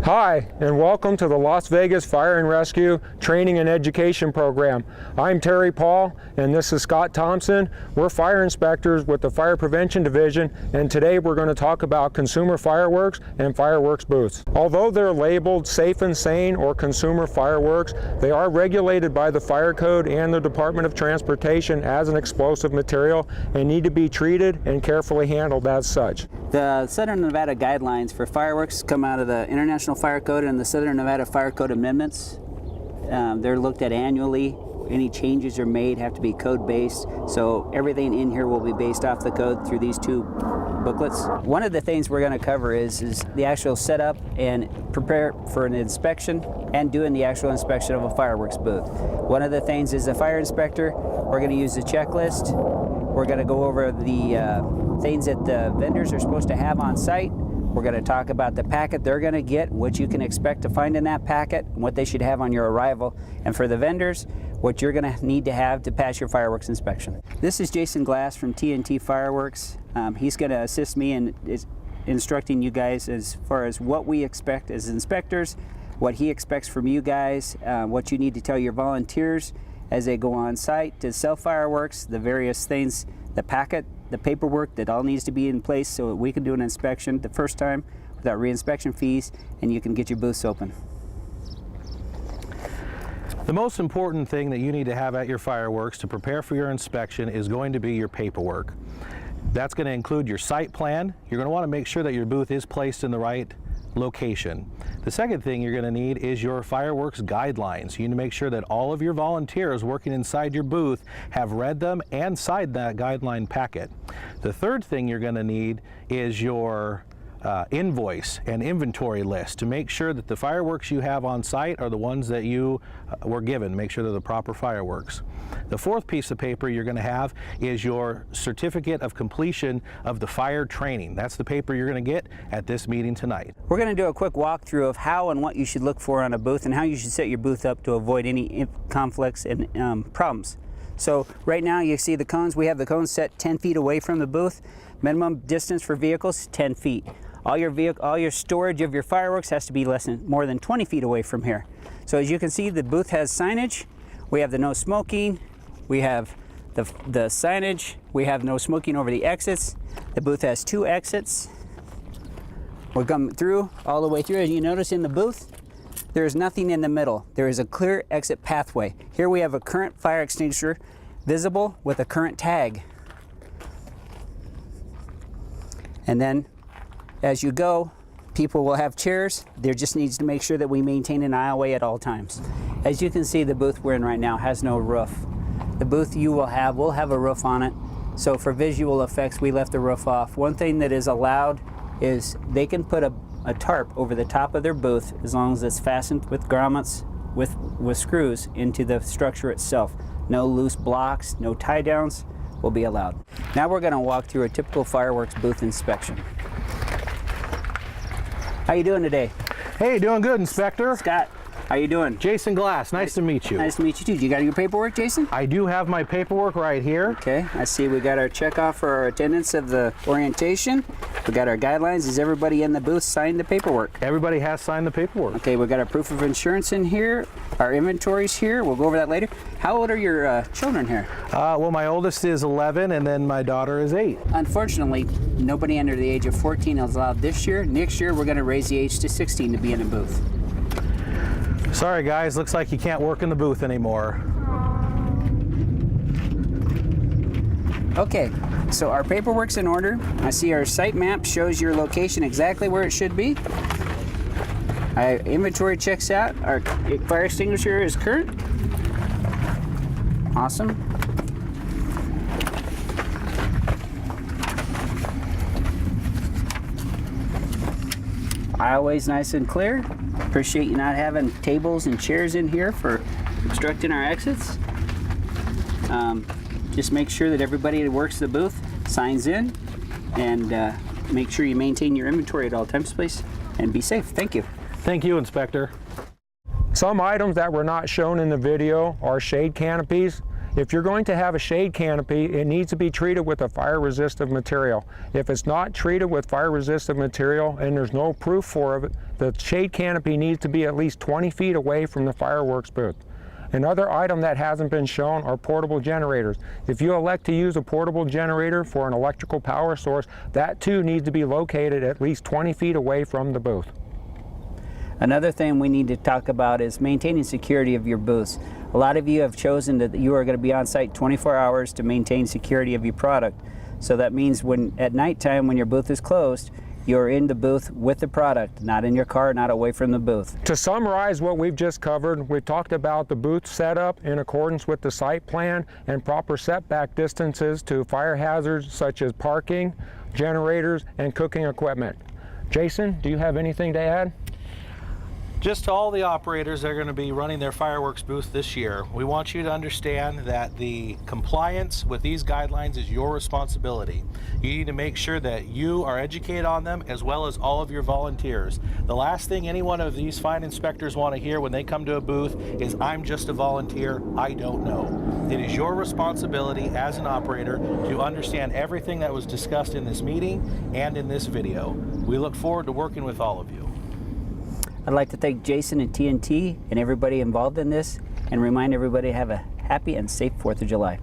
Hi, and welcome to the Las Vegas Fire and Rescue Training and Education Program. I'm Terry Paul, and this is Scott Thompson. We're fire inspectors with the Fire Prevention Division, and today we're going to talk about consumer fireworks and fireworks booths. Although they're labeled safe and sane or consumer fireworks, they are regulated by the Fire Code and the Department of Transportation as an explosive material and need to be treated and carefully handled as such. The Southern Nevada guidelines for fireworks come out of the International Fire Code and the Southern Nevada Fire Code amendments. They're looked at annually. Any changes are made have to be code-based, so everything in here will be based off the code through these two booklets. One of the things we're going to cover is the actual setup and prepare for an inspection and doing the actual inspection of a fireworks booth. One of the things is a fire inspector, we're going to use a checklist. We're going to go over the things that the vendors are supposed to have on site. We're going to talk about the packet they're going to get, what you can expect to find in that packet, and what they should have on your arrival. And for the vendors, what you're going to need to have to pass your fireworks inspection. This is Jason Glass from TNT Fireworks. He's going to assist me in instructing you guys as far as what we expect as inspectors, what he expects from you guys, what you need to tell your volunteers as they go on site to sell fireworks, the various things, the packet, the paperwork that all needs to be in place so that we can do an inspection the first time without re-inspection fees, and you can get your booths open. The most important thing that you need to have at your fireworks to prepare for your inspection is going to be your paperwork. That's going to include your site plan. You're going to want to make sure that your booth is placed in the right location. The second thing you're going to need is your fireworks guidelines. You need to make sure that all of your volunteers working inside your booth have read them and signed that guideline packet. The third thing you're going to need is your invoice and inventory list to make sure that the fireworks you have on site are the ones that you were given. Make sure they're the proper fireworks. The fourth piece of paper you're going to have is your certificate of completion of the fire training. That's the paper you're going to get at this meeting tonight. We're going to do a quick walkthrough of how and what you should look for on a booth and how you should set your booth up to avoid any conflicts and problems. So right now you see the cones. We have the cones set 10 feet away from the booth. Minimum distance for vehicles, 10 feet. All your storage of your fireworks has to be more than 20 feet away from here. So as you can see, the booth has signage. We have the no smoking. We have the signage. We have no smoking over the exits. The booth has 2 exits. We're coming through, all the way through. As you notice in the booth, there is nothing in the middle. There is a clear exit pathway. Here we have a current fire extinguisher visible with a current tag. And then as you go, people will have chairs. There just needs to make sure that we maintain an aisleway at all times. As you can see, the booth we're in right now has no roof. The booth you will have a roof on it. So for visual effects, we left the roof off. One thing that is allowed is they can put a tarp over the top of their booth as long as it's fastened with grommets with screws into the structure itself. No loose blocks, no tie downs will be allowed. Now we're going to walk through a typical fireworks booth inspection. How you doing today? Hey, doing good, Inspector. Scott, how you doing? Jason Glass, nice to meet you. Nice to meet you too. You got your paperwork, Jason? I do have my paperwork right here. Okay, I see we got our check off for our attendance of the orientation. We got our guidelines. Has everybody in the booth signed the paperwork? Everybody has signed the paperwork. Okay, we got our proof of insurance in here. Our inventory's here. We'll go over that later. How old are your children here? Well, my oldest is 11 and then my daughter is 8. Unfortunately, nobody under the age of 14 is allowed this year. Next year, we're going to raise the age to 16 to be in a booth. Sorry guys, looks like you can't work in the booth anymore. Okay, so our paperwork's in order. I see our site map shows your location exactly where it should be. Our inventory checks out. Our fire extinguisher is current. Awesome. Aisleway's nice and clear. Appreciate you not having tables and chairs in here for obstructing our exits. Just make sure that everybody that works the booth signs in, and make sure you maintain your inventory at all times, please, and be safe. Thank you. Thank you, Inspector. Some items that were not shown in the video are shade canopies. If you're going to have a shade canopy, it needs to be treated with a fire-resistant material. If it's not treated with fire-resistant material and there's no proof for it, the shade canopy needs to be at least 20 feet away from the fireworks booth. Another item that hasn't been shown are portable generators. If you elect to use a portable generator for an electrical power source, that too needs to be located at least 20 feet away from the booth. Another thing we need to talk about is maintaining security of your booths. A lot of you have chosen that you are going to be on site 24 hours to maintain security of your product. So that means when at nighttime when your booth is closed, you're in the booth with the product, not in your car, not away from the booth. To summarize what we've just covered, we talked about the booth setup in accordance with the site plan and proper setback distances to fire hazards such as parking, generators, and cooking equipment. Jason, do you have anything to add? Just to all the operators that are going to be running their fireworks booth this year, we want you to understand that the compliance with these guidelines is your responsibility. You need to make sure that you are educated on them as well as all of your volunteers. The last thing any one of these fine inspectors want to hear when they come to a booth is, "I'm just a volunteer, I don't know." It is your responsibility as an operator to understand everything that was discussed in this meeting and in this video. We look forward to working with all of you. I'd like to thank Jason and TNT and everybody involved in this and remind everybody to have a happy and safe 4th of July.